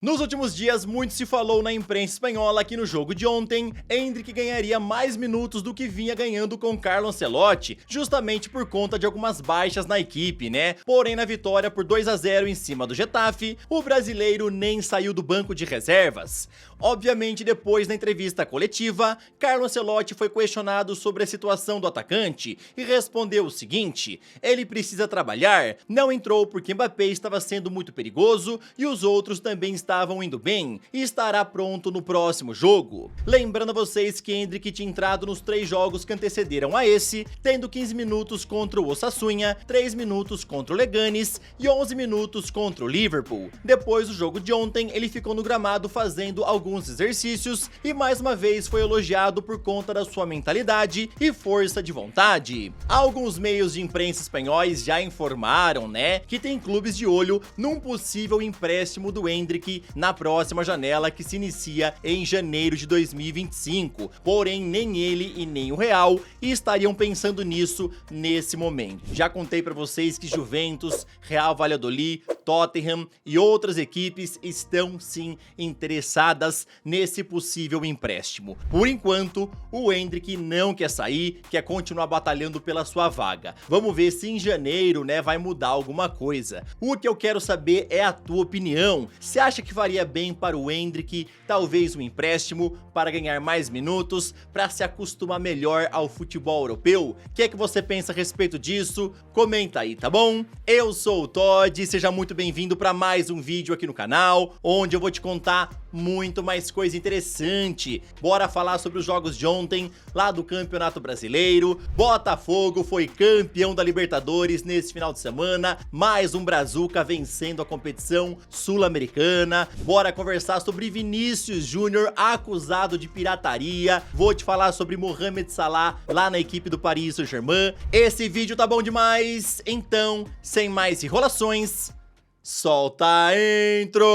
Nos últimos dias, muito se falou na imprensa espanhola que no jogo de ontem, Endrick ganharia mais minutos do que vinha ganhando com Carlo Ancelotti, justamente por conta de algumas baixas na equipe, né? Porém, na vitória por 2-0 em cima do Getafe, o brasileiro nem saiu do banco de reservas. Obviamente, depois da entrevista coletiva, Carlo Ancelotti foi questionado sobre a situação do atacante e respondeu o seguinte: ele precisa trabalhar, não entrou porque Mbappé estava sendo muito perigoso e os outros também estavam indo bem e estará pronto no próximo jogo. Lembrando a vocês que Endrick tinha entrado nos 3 jogos que antecederam a esse, tendo 15 minutos contra o Osasuna, 3 minutos contra o Leganes e 11 minutos contra o Liverpool. Depois do jogo de ontem, ele ficou no gramado fazendo alguns exercícios e mais uma vez foi elogiado por conta da sua mentalidade e força de vontade. Alguns meios de imprensa espanhóis já informaram, né, que tem clubes de olho num possível empréstimo do Endrick na próxima janela que se inicia em janeiro de 2025, porém nem ele e nem o Real estariam pensando nisso nesse momento. Já contei pra vocês que Juventus, Real Valladolid, Tottenham e outras equipes estão sim interessadas nesse possível empréstimo. Por enquanto, o Endrick não quer sair, quer continuar batalhando pela sua vaga. Vamos ver se em janeiro, né, vai mudar alguma coisa. O que eu quero saber é a tua opinião. Você acha que faria bem para o Endrick talvez um empréstimo para ganhar mais minutos, para se acostumar melhor ao futebol europeu? O que é que você pensa a respeito disso? Comenta aí, tá bom? Eu sou o Todd, seja muito bem-vindo para mais um vídeo aqui no canal, onde eu vou te contar muito mais coisa interessante. Bora falar sobre os jogos de ontem, lá do Campeonato Brasileiro. Botafogo foi campeão da Libertadores nesse final de semana, mais um Brazuca vencendo a competição sul-americana. Bora conversar sobre Vinícius Júnior acusado de pirataria. Vou te falar sobre Mohamed Salah lá na equipe do Paris Saint-Germain. Esse vídeo tá bom demais, então, sem mais enrolações, solta a intro!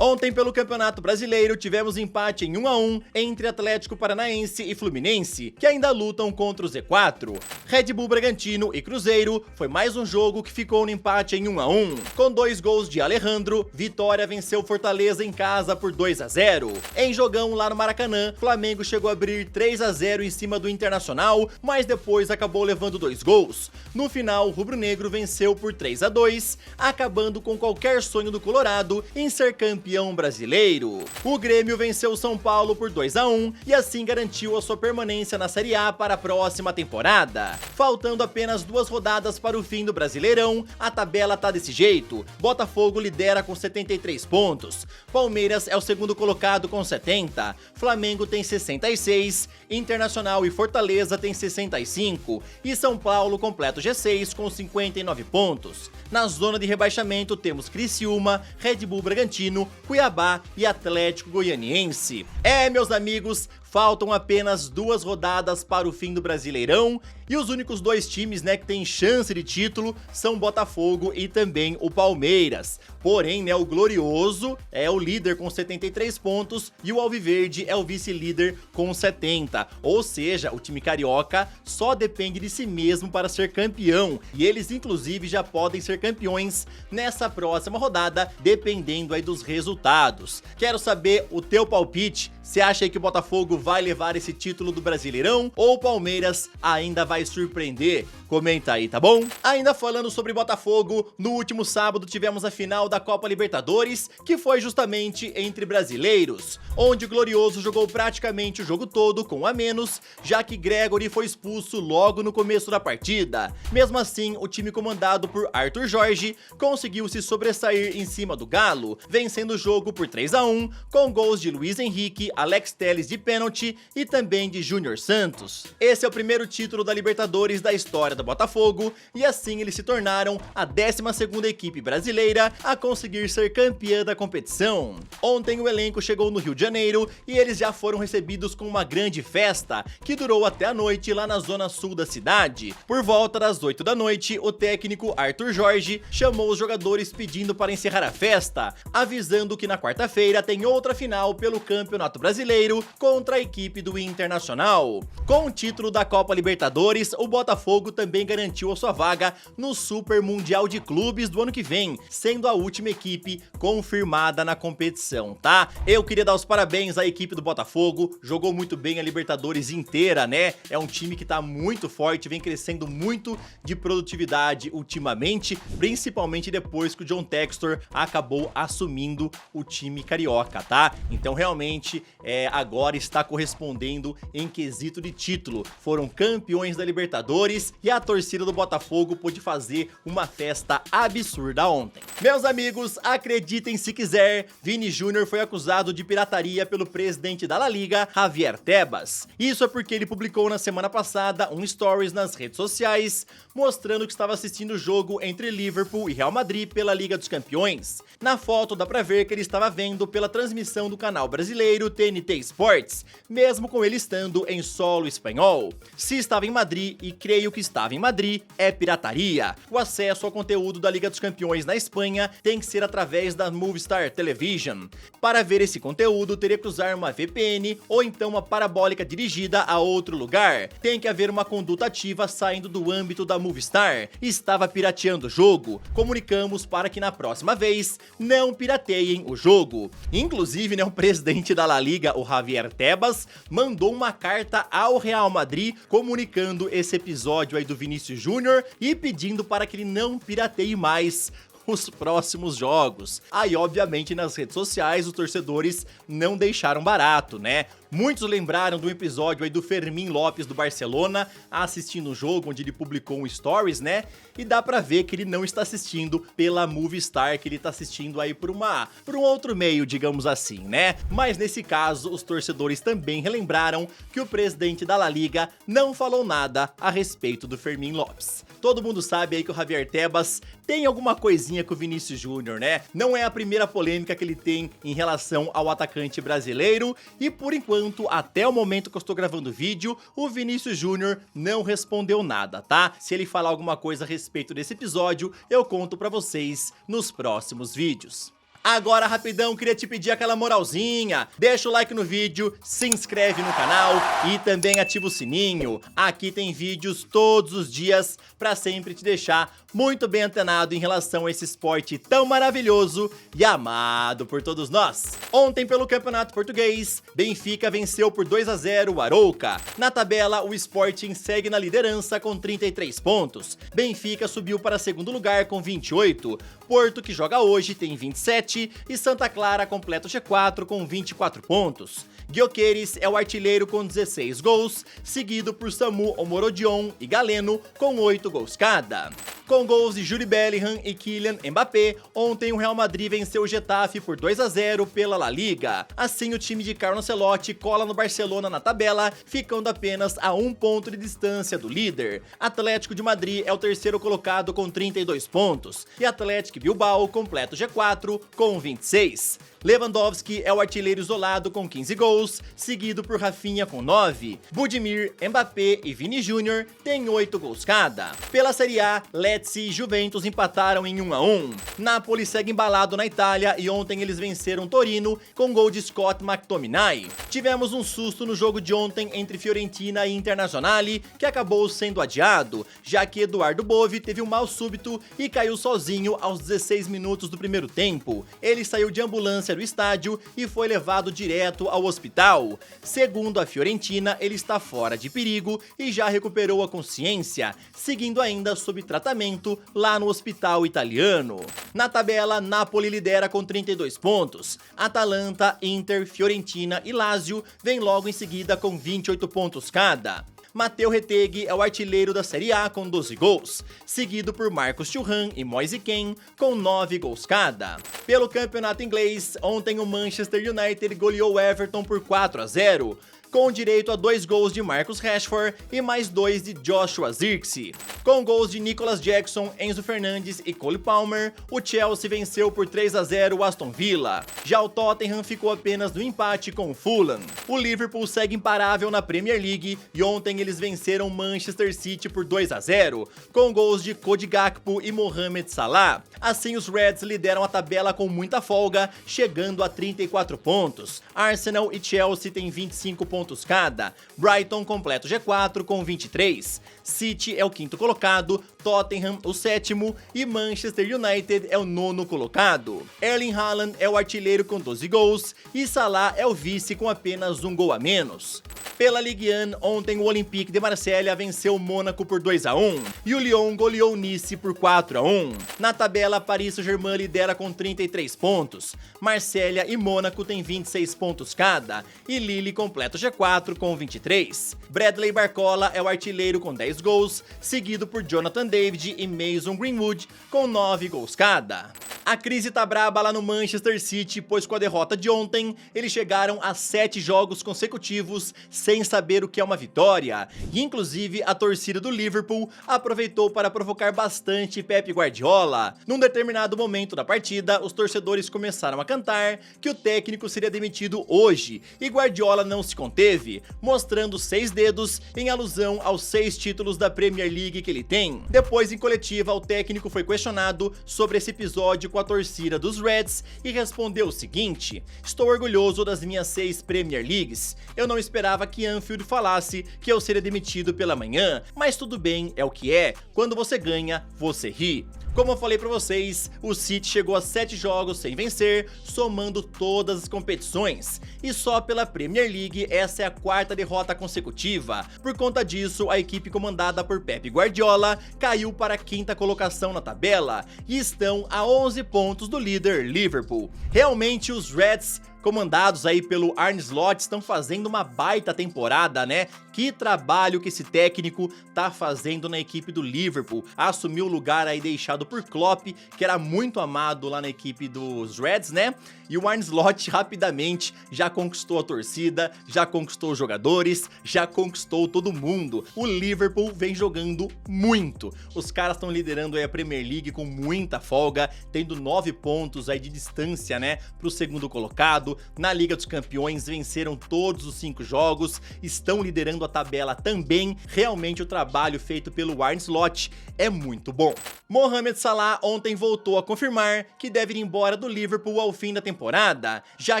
Ontem, pelo Campeonato Brasileiro, tivemos empate em 1-1 entre Atlético Paranaense e Fluminense, que ainda lutam contra o Z4. Red Bull Bragantino e Cruzeiro foi mais um jogo que ficou no empate em 1-1. Com 2 gols de Alejandro, Vitória venceu Fortaleza em casa por 2-0. Em jogão lá no Maracanã, Flamengo chegou a abrir 3-0 em cima do Internacional, mas depois acabou levando 2 gols. No final, o rubro-negro venceu por 3-2, acabando com qualquer sonho do Colorado em ser campeão brasileiro. O Grêmio venceu o São Paulo por 2-1 e assim garantiu a sua permanência na Série A para a próxima temporada. Faltando apenas 2 rodadas para o fim do Brasileirão, a tabela tá desse jeito. Botafogo lidera com 73 pontos, Palmeiras é o segundo colocado com 70, Flamengo tem 66, Internacional e Fortaleza tem 65 e São Paulo completa o G6 com 59 pontos. Na zona de rebaixamento temos Criciúma, Red Bull Bragantino, Cuiabá e Atlético Goianiense. Meus amigos, faltam apenas 2 rodadas para o fim do Brasileirão e os únicos 2 times, né, que tem chance de título são Botafogo e também o Palmeiras. Porém, né, o Glorioso é o líder com 73 pontos e o Alviverde é o vice-líder com 70. Ou seja, o time carioca só depende de si mesmo para ser campeão e eles inclusive já podem ser campeões nessa próxima rodada, dependendo aí dos resultados. Quero saber o teu palpite. Você acha que o Botafogo vai levar esse título do Brasileirão ou o Palmeiras ainda vai surpreender? Comenta aí, tá bom? Ainda falando sobre Botafogo, no último sábado tivemos a final da Copa Libertadores, que foi justamente entre brasileiros, onde o Glorioso jogou praticamente o jogo todo com um a menos, já que Gregory foi expulso logo no começo da partida. Mesmo assim, o time comandado por Arthur Jorge conseguiu se sobressair em cima do Galo, vencendo o jogo por 3-1, com gols de Luiz Henrique, Alex Telles de pênalti e também de Júnior Santos. Esse é o primeiro título da Libertadores da história do Botafogo e assim eles se tornaram a 12ª equipe brasileira a conseguir ser campeã da competição. Ontem o elenco chegou no Rio de Janeiro e eles já foram recebidos com uma grande festa que durou até a noite lá na zona sul da cidade. Por volta das 8 da noite, o técnico Arthur Jorge chamou os jogadores pedindo para encerrar a festa, avisando que na quarta-feira tem outra final pelo Campeonato Brasileiro contra a equipe do Internacional. Com o título da Copa Libertadores, o Botafogo também garantiu a sua vaga no Super Mundial de Clubes do ano que vem, sendo a última equipe confirmada na competição, tá? Eu queria dar os parabéns à equipe do Botafogo, jogou muito bem a Libertadores inteira, né? É um time que tá muito forte, vem crescendo muito de produtividade ultimamente, principalmente depois que o John Textor acabou assumindo o time carioca, tá? Então realmente agora está correspondendo em quesito de título. Foram campeões da Libertadores e a torcida do Botafogo pôde fazer uma festa absurda ontem. Meus amigos, acreditem se quiser, Vini Júnior foi acusado de pirataria pelo presidente da La Liga, Javier Tebas. Isso é porque ele publicou na semana passada um stories nas redes sociais mostrando que estava assistindo o jogo entre Liverpool e Real Madrid pela Liga dos Campeões. Na foto dá pra ver que ele estava vendo pela transmissão do canal brasileiro TNT Sports, mesmo com ele estando em solo espanhol. Se estava em Madrid, e creio que estava em Madrid, é pirataria. O acesso ao conteúdo da Liga dos Campeões na Espanha tem que ser através da Movistar Television. Para ver esse conteúdo, teria que usar uma VPN ou então uma parabólica dirigida a outro lugar. Tem que haver uma conduta ativa saindo do âmbito da Movistar. Estava pirateando o jogo. Comunicamos para que na próxima vez não pirateiem o jogo. Inclusive, né, o presidente da La Liga, o Javier Tebas, mandou uma carta ao Real Madrid comunicando esse episódio aí do Vinícius Júnior e pedindo para que ele não pirateie mais os próximos jogos. Aí, obviamente, nas redes sociais, os torcedores não deixaram barato, né? Muitos lembraram do episódio aí do Fermín López do Barcelona assistindo o jogo, onde ele publicou um stories, né? E dá pra ver que ele não está assistindo pela Movistar, que ele tá assistindo aí por um outro meio, digamos assim, né? Mas nesse caso, os torcedores também relembraram que o presidente da La Liga não falou nada a respeito do Fermín López. Todo mundo sabe aí que o Javier Tebas tem alguma coisinha com o Vinícius Júnior, né? Não é a primeira polêmica que ele tem em relação ao atacante brasileiro e, por enquanto, até o momento que eu estou gravando o vídeo, o Vinícius Júnior não respondeu nada, tá? Se ele falar alguma coisa a respeito desse episódio, eu conto pra vocês nos próximos vídeos. Agora, rapidão, queria te pedir aquela moralzinha, deixa o like no vídeo, se inscreve no canal e também ativa o sininho. Aqui tem vídeos todos os dias pra sempre te deixar muito bem antenado em relação a esse esporte tão maravilhoso e amado por todos nós. Ontem, pelo Campeonato Português, Benfica venceu por 2-0 o Arouca. Na tabela, o Sporting segue na liderança com 33 pontos. Benfica subiu para segundo lugar com 28. Porto, que joga hoje, tem 27 e Santa Clara completa o G4 com 24 pontos. Gyökeres é o artilheiro com 16 gols, seguido por Samu Omorodion e Galeno com 8 gols cada. Com gols de Jude Bellingham e Kylian Mbappé, ontem o Real Madrid venceu o Getafe por 2-0 pela La Liga. Assim, o time de Carlo Ancelotti cola no Barcelona na tabela, ficando apenas a 1 ponto de distância do líder. Atlético de Madrid é o terceiro colocado com 32 pontos, e Atlético Bilbao completa o G4 com 26. Lewandowski é o artilheiro isolado com 15 gols, seguido por Rafinha com 9. Budimir, Mbappé e Vini Júnior têm 8 gols cada. Pela Série A, Lecce e Juventus empataram em 1-1. Napoli segue embalado na Itália e ontem eles venceram Torino com gol de Scott McTominay. Tivemos um susto no jogo de ontem entre Fiorentina e Internazionale, que acabou sendo adiado, já que Eduardo Bove teve um mal súbito e caiu sozinho aos 16 minutos do primeiro tempo. Ele saiu de ambulância do estádio e foi levado direto ao hospital. Segundo a Fiorentina, ele está fora de perigo e já recuperou a consciência, seguindo ainda sob tratamento lá no hospital italiano. Na tabela, Napoli lidera com 32 pontos. Atalanta, Inter, Fiorentina e Lazio vêm logo em seguida com 28 pontos cada. Matteo Retegui é o artilheiro da Série A com 12 gols, seguido por Marcos Thuram e Moise Kean com 9 gols cada. Pelo campeonato inglês, ontem o Manchester United goleou o Everton por 4-0, com direito a 2 gols de Marcus Rashford e mais 2 de Joshua Zirkzee. Com gols de Nicolas Jackson, Enzo Fernandes e Cole Palmer, o Chelsea venceu por 3-0 o Aston Villa. Já o Tottenham ficou apenas no empate com o Fulham. O Liverpool segue imparável na Premier League e ontem eles venceram Manchester City por 2-0, com gols de Cody Gakpo e Mohamed Salah. Assim, os Reds lideram a tabela com muita folga, chegando a 34 pontos. Arsenal e Chelsea têm 25 pontos cada. Brighton completa o G4 com 23. City é o quinto colocado, Tottenham o sétimo e Manchester United é o nono colocado. Erling Haaland é o artilheiro com 12 gols e Salah é o vice com apenas um gol a menos. Pela Ligue 1, ontem o Olympique de Marselha venceu o Mônaco por 2-1 e o Lyon goleou o Nice por 4-1. Na tabela, Paris Saint-Germain lidera com 33 pontos, Marselha e Mônaco têm 26 pontos cada e Lille completa o G4 com 23. Bradley Barcola é o artilheiro com 10 gols, seguido por Jonathan David e Mason Greenwood com 9 gols cada. A crise tá braba lá no Manchester City, pois com a derrota de ontem, eles chegaram a 7 jogos consecutivos sem saber o que é uma vitória. E inclusive a torcida do Liverpool aproveitou para provocar bastante Pep Guardiola. Num determinado momento da partida, os torcedores começaram a cantar que o técnico seria demitido hoje, e Guardiola não se conteve, mostrando 6 dedos em alusão aos 6 títulos da Premier League que ele tem. Depois, em coletiva, o técnico foi questionado sobre esse episódio com a torcida dos Reds e respondeu o seguinte: "Estou orgulhoso das minhas 6 Premier Leagues. Eu não esperava que Anfield falasse que eu seria demitido pela manhã, mas tudo bem, é o que é. Quando você ganha, você ri." Como eu falei pra vocês, o City chegou a 7 jogos sem vencer, somando todas as competições. E só pela Premier League essa é a 4ª derrota consecutiva. Por conta disso, a equipe comandada por Pep Guardiola caiu para a 5ª colocação na tabela e estão a 11 pontos do líder Liverpool. Realmente os Reds, comandados aí pelo Arne Slot, estão fazendo uma baita temporada, né? Que trabalho que esse técnico tá fazendo na equipe do Liverpool. Assumiu o lugar aí deixado por Klopp, que era muito amado lá na equipe dos Reds, né? E o Arne Slot rapidamente já conquistou a torcida, já conquistou os jogadores, já conquistou todo mundo. O Liverpool vem jogando muito. Os caras estão liderando aí a Premier League com muita folga, tendo 9 pontos aí de distância, né, pro segundo colocado. Na Liga dos Campeões venceram todos os 5 jogos, estão liderando a tabela também. Realmente o trabalho feito pelo Arne Slot é muito bom. Mohamed Salah ontem voltou a confirmar que deve ir embora do Liverpool ao fim da temporada, já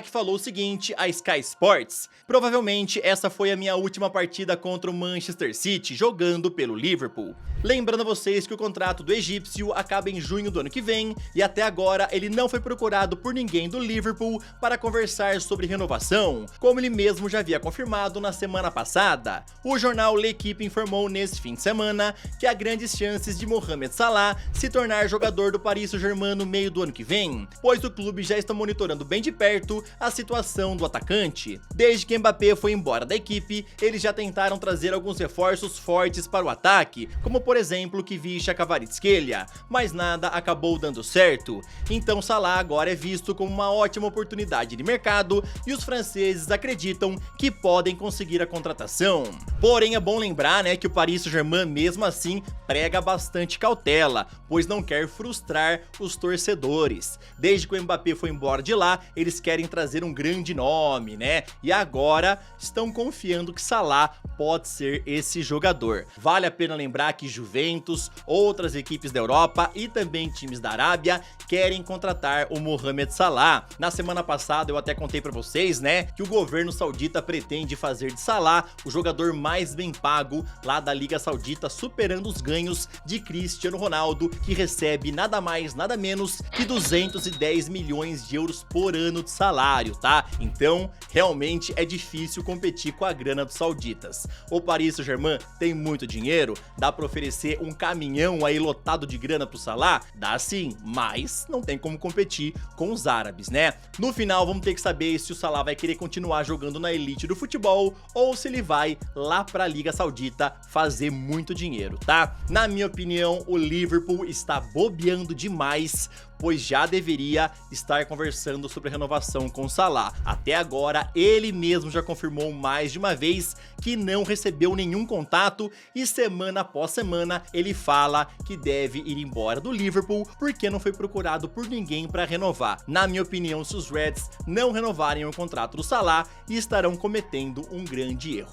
que falou o seguinte à Sky Sports: "Provavelmente essa foi a minha última partida contra o Manchester City jogando pelo Liverpool." Lembrando a vocês que o contrato do egípcio acaba em junho do ano que vem e até agora ele não foi procurado por ninguém do Liverpool para conversar sobre renovação, como ele mesmo já havia confirmado na semana passada. O jornal L'Equipe informou neste fim de semana que há grandes chances de Mohamed Salah se tornar jogador do Paris Saint-Germain no meio do ano que vem, pois o clube já está monitorando bem de perto a situação do atacante. Desde que Mbappé foi embora da equipe, eles já tentaram trazer alguns reforços fortes para o ataque, como por exemplo Kvicha Kvaratskhelia, mas nada acabou dando certo. Então Salah agora é visto como uma ótima oportunidade de mercado e os franceses acreditam que podem conseguir a contratação. Porém, é bom lembrar, né, que o Paris Saint-Germain mesmo assim prega bastante cautela, pois não quer frustrar os torcedores. Desde que o Mbappé foi embora de lá, eles querem trazer um grande nome, né? E agora estão confiando que Salah pode ser esse jogador. Vale a pena lembrar que Juventus, outras equipes da Europa e também times da Arábia querem contratar o Mohamed Salah. Na semana passada eu até contei pra vocês, né, que o governo saudita pretende fazer de Salah o jogador mais bem pago lá da Liga Saudita, superando os ganhos de Cristiano Ronaldo, que recebe nada mais, nada menos que 210 milhões de euros por ano de salário, tá? Então, realmente é difícil competir com a grana dos sauditas. O Paris Saint-Germain tem muito dinheiro, dá pra oferecer um caminhão aí lotado de grana pro Salah? Dá sim, mas não tem como competir com os árabes, né? No final, vamos ter que saber se o Salah vai querer continuar jogando na elite do futebol ou se ele vai lá pra Liga Saudita fazer muito dinheiro, tá? Na minha opinião, o Liverpool está bobeando demais, pois já deveria estar conversando sobre a renovação com o Salah. Até agora, ele mesmo já confirmou mais de uma vez que não recebeu nenhum contato e semana após semana ele fala que deve ir embora do Liverpool porque não foi procurado por ninguém para renovar. Na minha opinião, se os Reds não renovarem o contrato do Salah, estarão cometendo um grande erro.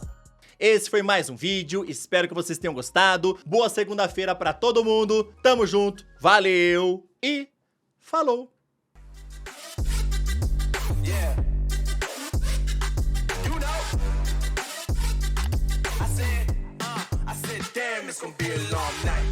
Esse foi mais um vídeo, espero que vocês tenham gostado. Boa segunda-feira pra todo mundo, tamo junto, valeu e falou! It's gonna be a long night.